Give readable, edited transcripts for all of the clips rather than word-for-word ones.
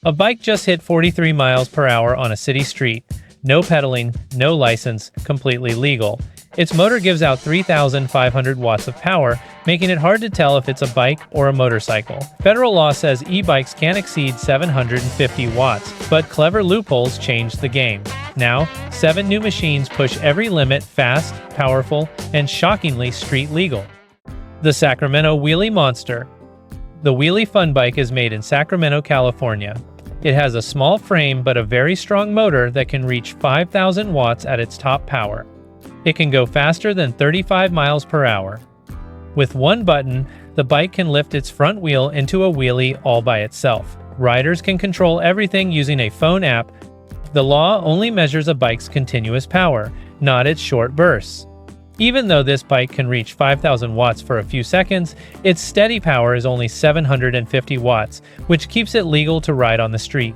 A bike just hit 43 miles per hour on a city street. No pedaling, no license, completely legal. Its motor gives out 3,500 watts of power, making it hard to tell if it's a bike or a motorcycle. Federal law says e-bikes can't exceed 750 watts, but clever loopholes changed the game. Now, 7 new machines push every limit fast, powerful, and shockingly street legal. The Sacramento Wheelie Monster. The Wheelie Fun Bike is made in Sacramento, California. It has a small frame but a very strong motor that can reach 5,000 watts at its top power. It can go faster than 35 miles per hour. With one button, the bike can lift its front wheel into a wheelie all by itself. Riders can control everything using a phone app. The law only measures a bike's continuous power, not its short bursts. Even though this bike can reach 5,000 watts for a few seconds, its steady power is only 750 watts, which keeps it legal to ride on the street.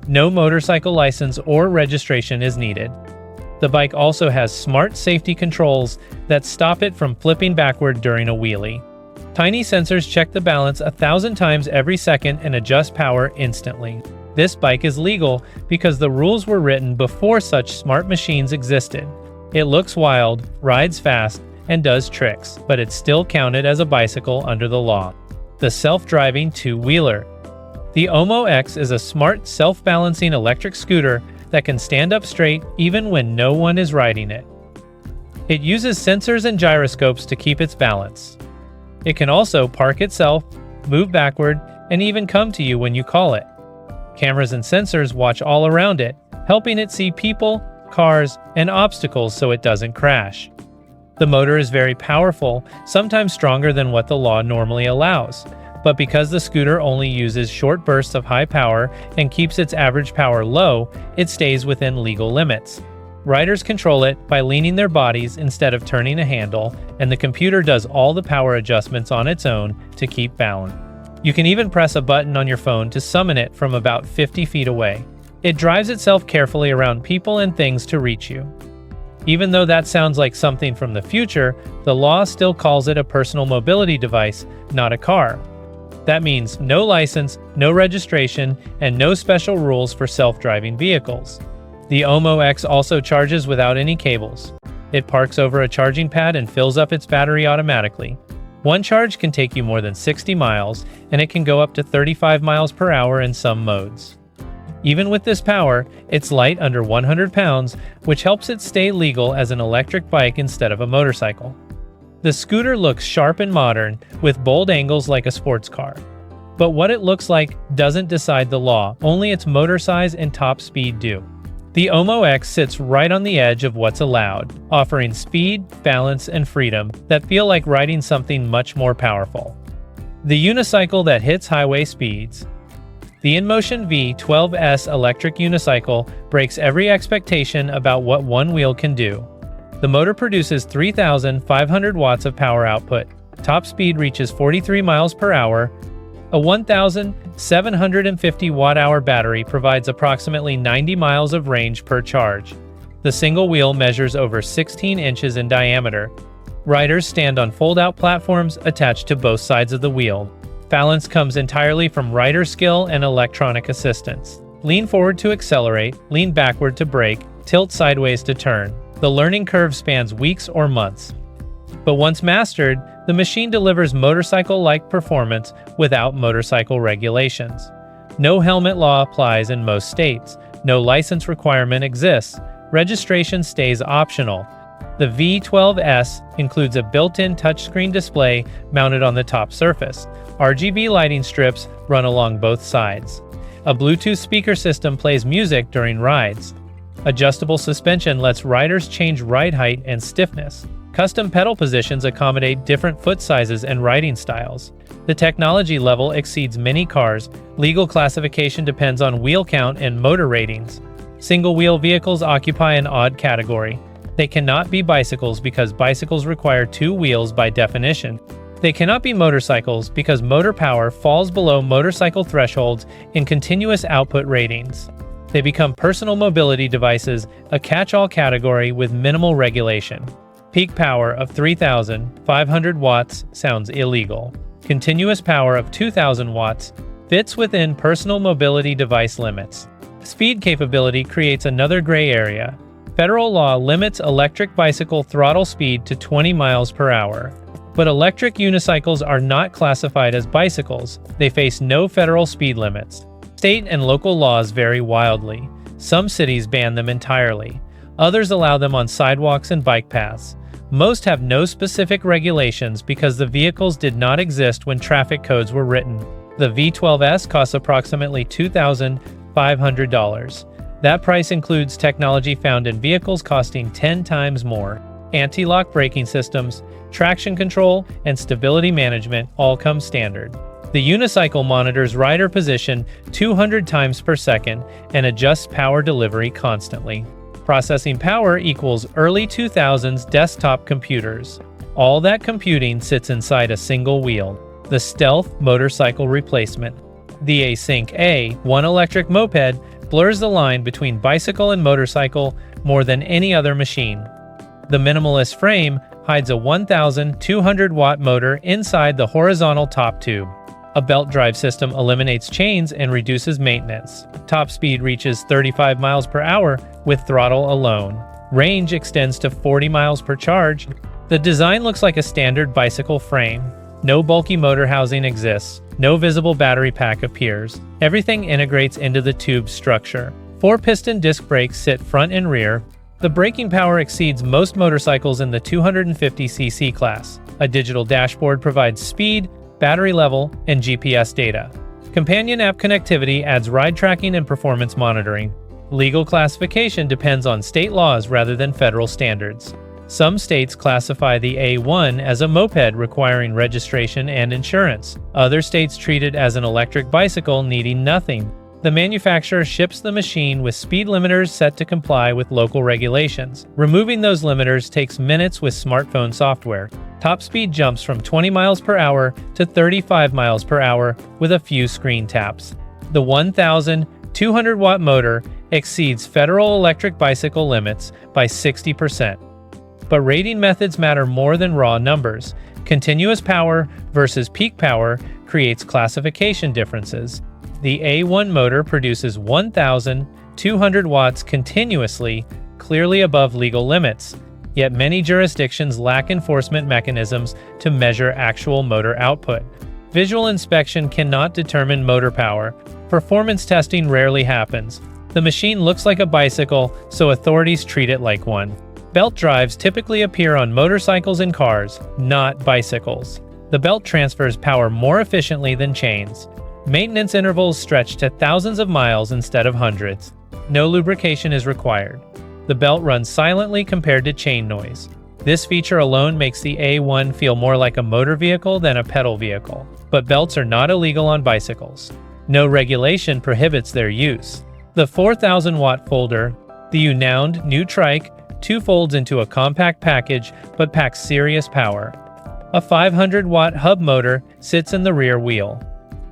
No motorcycle license or registration is needed. The bike also has smart safety controls that stop it from flipping backward during a wheelie. Tiny sensors check the balance 1,000 times every second and adjust power instantly. This bike is legal because the rules were written before such smart machines existed. It looks wild, rides fast, and does tricks, but it's still counted as a bicycle under the law. The self-driving two-wheeler. The OMO X is a smart, self-balancing electric scooter that can stand up straight even when no one is riding it. It uses sensors and gyroscopes to keep its balance. It can also park itself, move backward, and even come to you when you call it. Cameras and sensors watch all around it, helping it see people, cars, and obstacles so it doesn't crash. The motor is very powerful, sometimes stronger than what the law normally allows. But because the scooter only uses short bursts of high power and keeps its average power low, it stays within legal limits. Riders control it by leaning their bodies instead of turning a handle, and the computer does all the power adjustments on its own to keep balance. You can even press a button on your phone to summon it from about 50 feet away. It drives itself carefully around people and things to reach you. Even though that sounds like something from the future, the law still calls it a personal mobility device, not a car. That means no license, no registration, and no special rules for self-driving vehicles. The OMO X also charges without any cables. It parks over a charging pad and fills up its battery automatically. One charge can take you more than 60 miles, and it can go up to 35 miles per hour in some modes. Even with this power, it's light under 100 pounds, which helps it stay legal as an electric bike instead of a motorcycle. The scooter looks sharp and modern, with bold angles like a sports car. But what it looks like doesn't decide the law, only its motor size and top speed do. The OMO X sits right on the edge of what's allowed, offering speed, balance, and freedom that feel like riding something much more powerful. The unicycle that hits highway speeds. The InMotion V12S electric unicycle breaks every expectation about what one wheel can do. The motor produces 3,500 watts of power output. Top speed reaches 43 miles per hour. A 1,750 watt-hour battery provides approximately 90 miles of range per charge. The single wheel measures over 16 inches in diameter. Riders stand on fold-out platforms attached to both sides of the wheel. Balance comes entirely from rider skill and electronic assistance. Lean forward to accelerate, lean backward to brake, tilt sideways to turn. The learning curve spans weeks or months. But once mastered, the machine delivers motorcycle-like performance without motorcycle regulations. No helmet law applies in most states. No license requirement exists. Registration stays optional. The V12S includes a built-in touchscreen display mounted on the top surface. RGB lighting strips run along both sides. A Bluetooth speaker system plays music during rides. Adjustable suspension lets riders change ride height and stiffness. Custom pedal positions accommodate different foot sizes and riding styles. The technology level exceeds many cars. Legal classification depends on wheel count and motor ratings. Single-wheel vehicles occupy an odd category. They cannot be bicycles because bicycles require 2 wheels by definition. They cannot be motorcycles because motor power falls below motorcycle thresholds in continuous output ratings. They become personal mobility devices, a catch-all category with minimal regulation. Peak power of 3,500 watts sounds illegal. Continuous power of 2,000 watts Fits within personal mobility device limits. Speed capability creates another gray area. Federal law limits electric bicycle throttle speed to 20 miles per hour. But electric unicycles are not classified as bicycles. They face no federal speed limits. State and local laws vary wildly. Some cities ban them entirely. Others allow them on sidewalks and bike paths. Most have no specific regulations because the vehicles did not exist when traffic codes were written. The V12S costs approximately $2,500. That price includes technology found in vehicles costing 10 times more. Anti-lock braking systems, traction control, and stability management all come standard. The unicycle monitors rider position 200 times per second and adjusts power delivery constantly. Processing power equals early 2000s desktop computers. All that computing sits inside a single wheel. The Stealth motorcycle replacement. The Async A, one electric moped, blurs the line between bicycle and motorcycle more than any other machine. The minimalist frame hides a 1,200-watt motor inside the horizontal top tube. A belt drive system eliminates chains and reduces maintenance. Top speed reaches 35 miles per hour with throttle alone. Range extends to 40 miles per charge. The design looks like a standard bicycle frame. No bulky motor housing exists. No visible battery pack appears. Everything integrates into the tube's structure. 4-piston disc brakes sit front and rear. The braking power exceeds most motorcycles in the 250cc class. A digital dashboard provides speed, battery level, and GPS data. Companion app connectivity adds ride tracking and performance monitoring. Legal classification depends on state laws rather than federal standards. Some states classify the A1 as a moped requiring registration and insurance. Other states treat it as an electric bicycle needing nothing. The manufacturer ships the machine with speed limiters set to comply with local regulations. Removing those limiters takes minutes with smartphone software. Top speed jumps from 20 miles per hour to 35 miles per hour with a few screen taps. The 1,200-watt motor exceeds federal electric bicycle limits by 60%. But rating methods matter more than raw numbers. Continuous power versus peak power creates classification differences. The A1 motor produces 1,200 watts continuously, clearly above legal limits. Yet many jurisdictions lack enforcement mechanisms to measure actual motor output. Visual inspection cannot determine motor power. Performance testing rarely happens. The machine looks like a bicycle, so authorities treat it like one. Belt drives typically appear on motorcycles and cars, not bicycles. The belt transfers power more efficiently than chains. Maintenance intervals stretch to thousands of miles instead of hundreds. No lubrication is required. The belt runs silently compared to chain noise. This feature alone makes the A1 feel more like a motor vehicle than a pedal vehicle. But belts are not illegal on bicycles. No regulation prohibits their use. The 4,000-watt folder, the renowned new trike, two folds into a compact package but packs serious power. A 500-watt hub motor sits in the rear wheel.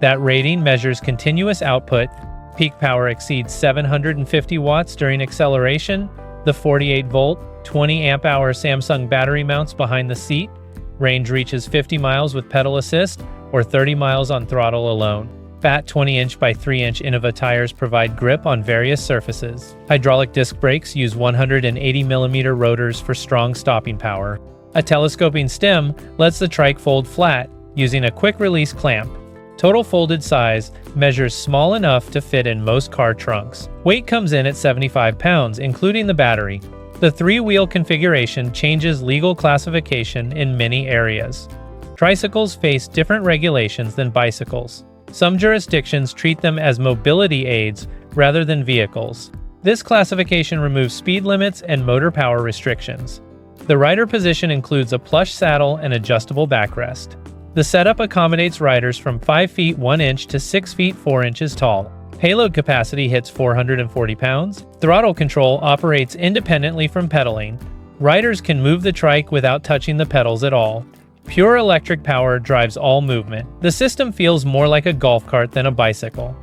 That rating measures continuous output. Peak power exceeds 750 watts during acceleration. The 48-volt, 20-amp-hour Samsung battery mounts behind the seat. Range reaches 50 miles with pedal assist or 30 miles on throttle alone. Fat 20-inch by 3-inch Innova tires provide grip on various surfaces. Hydraulic disc brakes use 180mm rotors for strong stopping power. A telescoping stem lets the trike fold flat using a quick-release clamp. Total folded size measures small enough to fit in most car trunks. Weight comes in at 75 pounds, including the battery. The three-wheel configuration changes legal classification in many areas. Tricycles face different regulations than bicycles. Some jurisdictions treat them as mobility aids rather than vehicles. This classification removes speed limits and motor power restrictions. The rider position includes a plush saddle and adjustable backrest. The setup accommodates riders from 5 feet 1 inch to 6 feet 4 inches tall. Payload capacity hits 440 pounds. Throttle control operates independently from pedaling. Riders can move the trike without touching the pedals at all. Pure electric power drives all movement. The system feels more like a golf cart than a bicycle.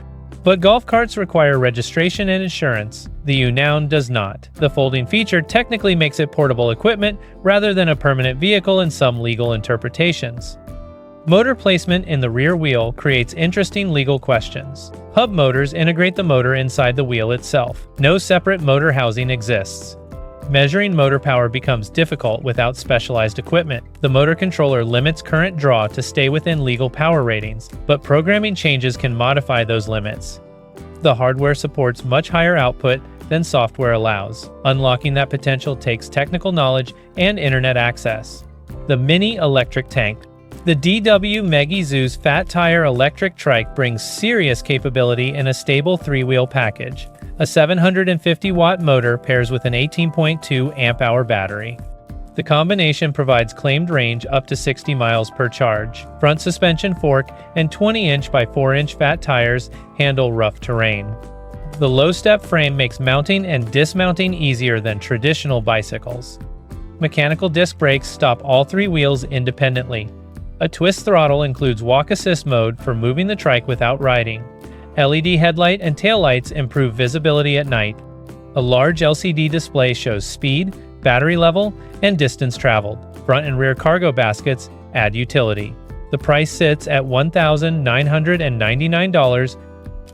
But golf carts require registration and insurance. The Unown does not. The folding feature technically makes it portable equipment rather than a permanent vehicle in some legal interpretations. Motor placement in the rear wheel creates interesting legal questions. Hub motors integrate the motor inside the wheel itself. No separate motor housing exists. Measuring motor power becomes difficult without specialized equipment. The motor controller limits current draw to stay within legal power ratings, but programming changes can modify those limits. The hardware supports much higher output than software allows. Unlocking that potential takes technical knowledge and internet access. The mini electric tank. The DW Megi Zeus Fat Tire electric trike brings serious capability in a stable three-wheel package. A 750-watt motor pairs with an 18.2 amp-hour battery. The combination provides claimed range up to 60 miles per charge. Front suspension fork and 20-inch by 4-inch fat tires handle rough terrain. The low-step frame makes mounting and dismounting easier than traditional bicycles. Mechanical disc brakes stop all three wheels independently. A twist throttle includes walk assist mode for moving the trike without riding. LED headlight and taillights improve visibility at night. A large LCD display shows speed, battery level, and distance traveled. Front and rear cargo baskets add utility. The price sits at $1,999.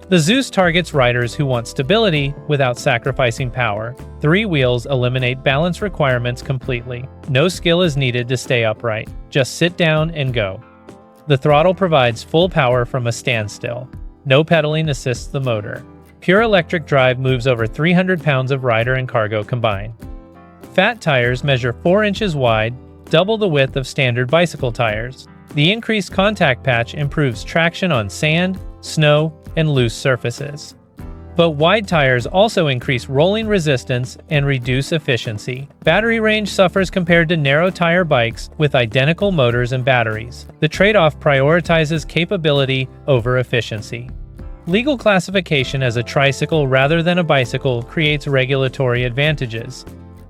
The Zeus targets riders who want stability without sacrificing power. Three wheels eliminate balance requirements completely. No skill is needed to stay upright. Just sit down and go. The throttle provides full power from a standstill. No pedaling assists the motor. Pure electric drive moves over 300 pounds of rider and cargo combined. Fat tires measure 4 inches wide, double the width of standard bicycle tires. The increased contact patch improves traction on sand, snow, and loose surfaces. But wide tires also increase rolling resistance and reduce efficiency. Battery range suffers compared to narrow tire bikes with identical motors and batteries. The trade-off prioritizes capability over efficiency. Legal classification as a tricycle rather than a bicycle creates regulatory advantages.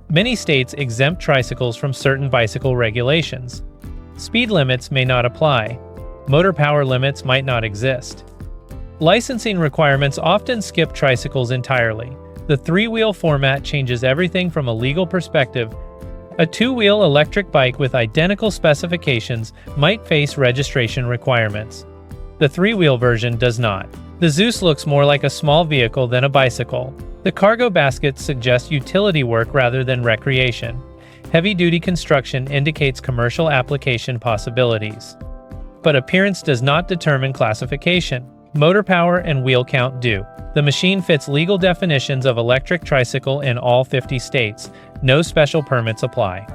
Many states exempt tricycles from certain bicycle regulations. Speed limits may not apply. Motor power limits might not exist. Licensing requirements often skip tricycles entirely. The three-wheel format changes everything from a legal perspective. A two-wheel electric bike with identical specifications might face registration requirements. The three-wheel version does not. The Zeus looks more like a small vehicle than a bicycle. The cargo baskets suggest utility work rather than recreation. Heavy-duty construction indicates commercial application possibilities. But appearance does not determine classification. Motor power and wheel count do. The machine fits legal definitions of electric tricycle in all 50 states. No special permits apply.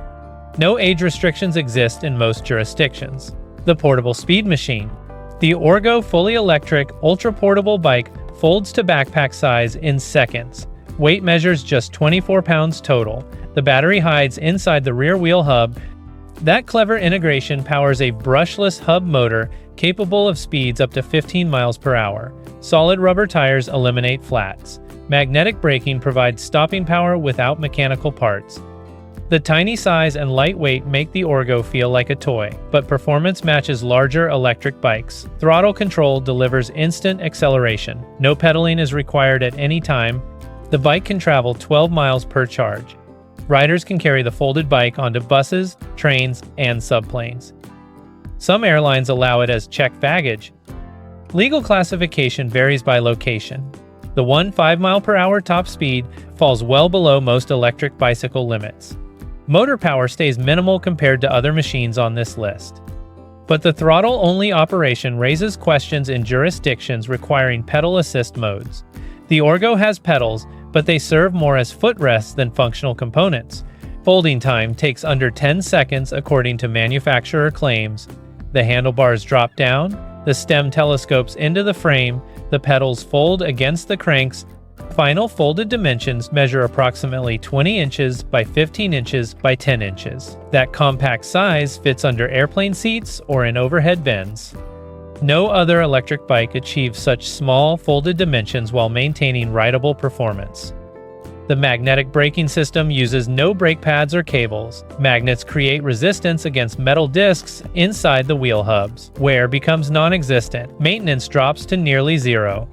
No age restrictions exist in most jurisdictions. The portable speed machine. The Orgo fully electric, ultra-portable bike folds to backpack size in seconds. Weight measures just 24 pounds total. The battery hides inside the rear wheel hub. That clever integration powers a brushless hub motor capable of speeds up to 15 miles per hour. Solid rubber tires eliminate flats. Magnetic braking provides stopping power without mechanical parts. The tiny size and light weight make the Orgo feel like a toy, but performance matches larger electric bikes. Throttle control delivers instant acceleration. No pedaling is required at any time. The bike can travel 12 miles per charge. Riders can carry the folded bike onto buses, trains, and subplanes. Some airlines allow it as checked baggage. Legal classification varies by location. The 5 mile/hour top speed falls well below most electric bicycle limits. Motor power stays minimal compared to other machines on this list. But the throttle-only operation raises questions in jurisdictions requiring pedal assist modes. The Orgo has pedals, but they serve more as footrests than functional components. Folding time takes under 10 seconds according to manufacturer claims. The handlebars drop down, the stem telescopes into the frame, the pedals fold against the cranks. Final folded dimensions measure approximately 20 inches by 15 inches by 10 inches. That compact size fits under airplane seats or in overhead bins. No other electric bike achieves such small folded dimensions while maintaining rideable performance. The magnetic braking system uses no brake pads or cables. Magnets create resistance against metal discs inside the wheel hubs. Wear becomes non-existent. Maintenance drops to nearly zero.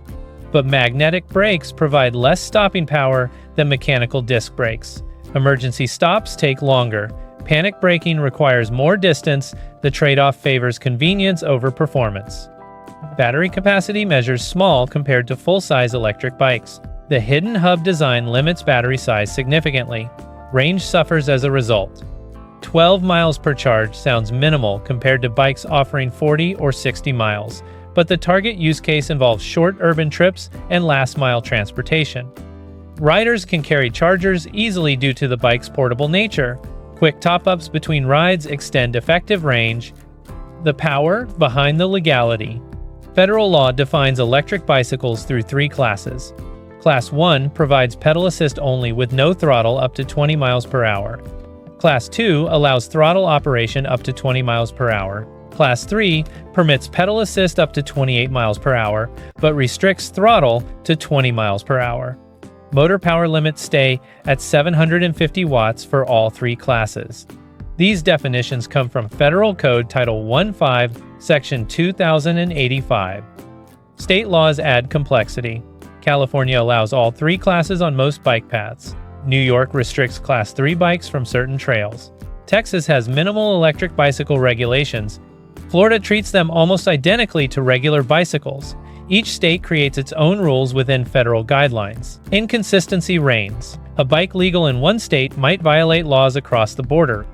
But magnetic brakes provide less stopping power than mechanical disc brakes. Emergency stops take longer. Panic braking requires more distance. The trade-off favors convenience over performance. Battery capacity measures small compared to full-size electric bikes. The hidden hub design limits battery size significantly. Range suffers as a result. 12 miles per charge sounds minimal compared to bikes offering 40 or 60 miles, but the target use case involves short urban trips and last-mile transportation. Riders can carry chargers easily due to the bike's portable nature. Quick top-ups between rides extend effective range. The power behind the legality. Federal law defines electric bicycles through 3 classes. Class 1 provides pedal assist only with no throttle up to 20 miles per hour. Class 2 allows throttle operation up to 20 miles per hour. Class 3 permits pedal assist up to 28 miles per hour, but restricts throttle to 20 miles per hour. Motor power limits stay at 750 watts for all 3 classes. These definitions come from Federal Code Title 15, Section 2085. State laws add complexity. California allows all 3 classes on most bike paths. New York restricts Class 3 bikes from certain trails. Texas has minimal electric bicycle regulations. Florida treats them almost identically to regular bicycles. Each state creates its own rules within federal guidelines. Inconsistency reigns. A bike legal in one state might violate laws across the border.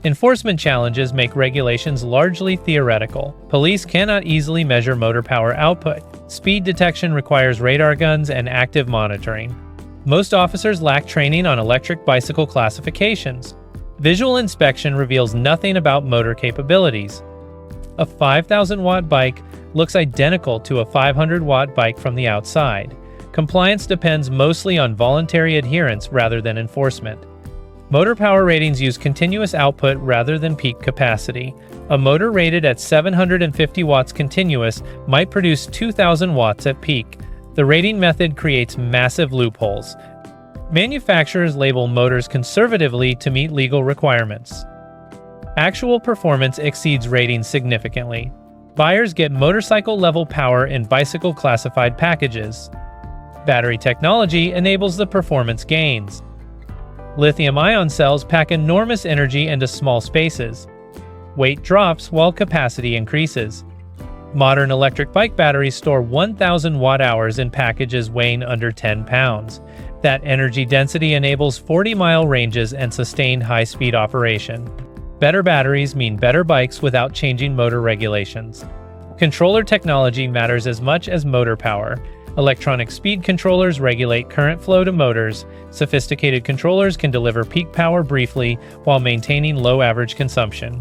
Enforcement challenges make regulations largely theoretical. Police cannot easily measure motor power output. Speed detection requires radar guns and active monitoring. Most officers lack training on electric bicycle classifications. Visual inspection reveals nothing about motor capabilities. A 5,000-watt bike looks identical to a 500-watt bike from the outside. Compliance depends mostly on voluntary adherence rather than enforcement. Motor power ratings use continuous output rather than peak capacity. A motor rated at 750 watts continuous might produce 2,000 watts at peak. The rating method creates massive loopholes. Manufacturers label motors conservatively to meet legal requirements. Actual performance exceeds ratings significantly. Buyers get motorcycle-level power in bicycle-classified packages. Battery technology enables the performance gains. Lithium-ion cells pack enormous energy into small spaces. Weight drops while capacity increases. Modern electric bike batteries store 1,000 watt-hours in packages weighing under 10 pounds. That energy density enables 40-mile ranges and sustained high-speed operation. Better batteries mean better bikes without changing motor regulations. Controller technology matters as much as motor power. Electronic speed controllers regulate current flow to motors. Sophisticated controllers can deliver peak power briefly while maintaining low average consumption.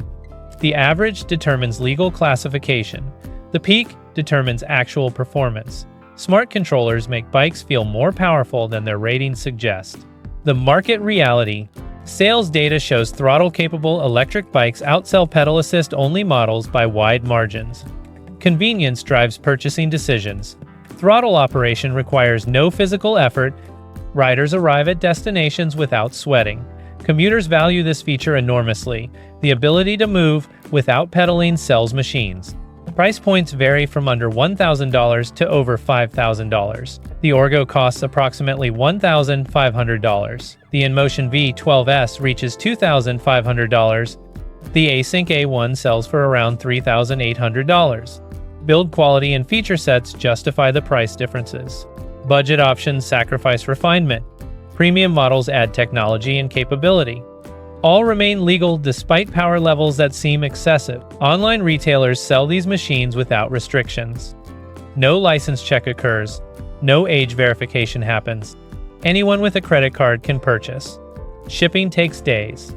The average determines legal classification. The peak determines actual performance. Smart controllers make bikes feel more powerful than their ratings suggest. The market reality. Sales data shows throttle-capable electric bikes outsell pedal assist-only models by wide margins. Convenience drives purchasing decisions. Throttle operation requires no physical effort. Riders arrive at destinations without sweating. Commuters value this feature enormously. The ability to move without pedaling sells machines. Price points vary from under $1,000 to over $5,000. The Orgo costs approximately $1,500. The InMotion V12S reaches $2,500. The Async A1 sells for around $3,800. Build quality and feature sets justify the price differences. Budget options sacrifice refinement. Premium models add technology and capability. All remain legal despite power levels that seem excessive. Online retailers sell these machines without restrictions. No license check occurs. No age verification happens. Anyone with a credit card can purchase. Shipping takes days.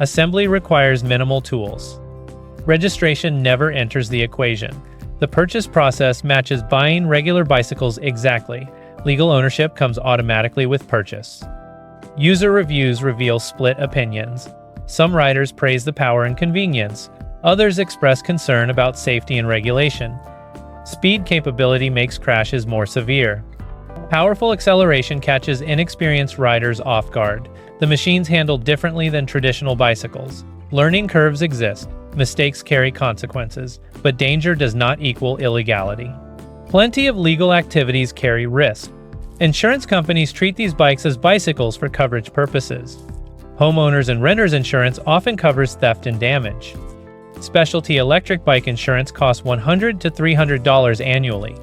Assembly requires minimal tools. Registration never enters the equation. The purchase process matches buying regular bicycles exactly. Legal ownership comes automatically with purchase. User reviews reveal split opinions. Some riders praise the power and convenience. Others express concern about safety and regulation. Speed capability makes crashes more severe. Powerful acceleration catches inexperienced riders off guard. The machines handle differently than traditional bicycles. Learning curves exist. Mistakes carry consequences, but danger does not equal illegality. Plenty of legal activities carry risk. Insurance companies treat these bikes as bicycles for coverage purposes. Homeowners and renters insurance often covers theft and damage. Specialty electric bike insurance costs $100 to $300 annually.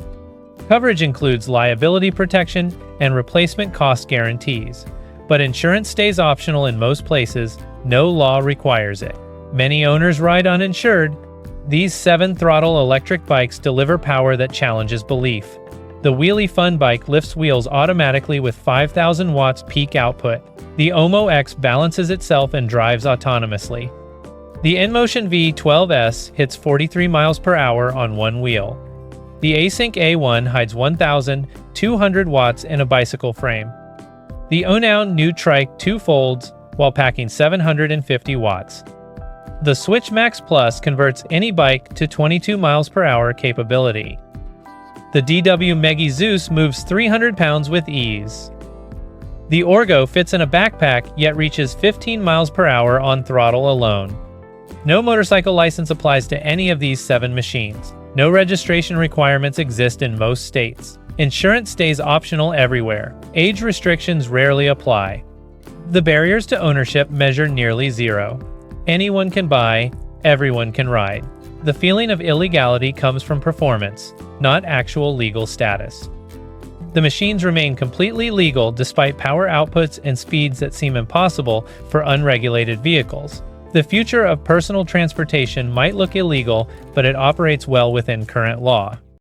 Coverage includes liability protection and replacement cost guarantees, but insurance stays optional in most places. No law requires it. Many owners ride uninsured. These 7-throttle electric bikes deliver power that challenges belief. The Wheelie Fun Bike lifts wheels automatically with 5,000 watts peak output. The Omo X balances itself and drives autonomously. The InMotion V12S hits 43 miles per hour on one wheel. The Async A1 hides 1,200 watts in a bicycle frame. The Onown new Trike 2 folds while packing 750 watts. The Switch Max Plus converts any bike to 22 miles per hour capability. The DW Megi Zeus moves 300 pounds with ease. The Orgo fits in a backpack yet reaches 15 miles per hour on throttle alone. No motorcycle license applies to any of these 7 machines. No registration requirements exist in most states. Insurance stays optional everywhere. Age restrictions rarely apply. The barriers to ownership measure nearly zero. Anyone can buy, everyone can ride. The feeling of illegality comes from performance, not actual legal status. The machines remain completely legal despite power outputs and speeds that seem impossible for unregulated vehicles. The future of personal transportation might look illegal, but it operates well within current law.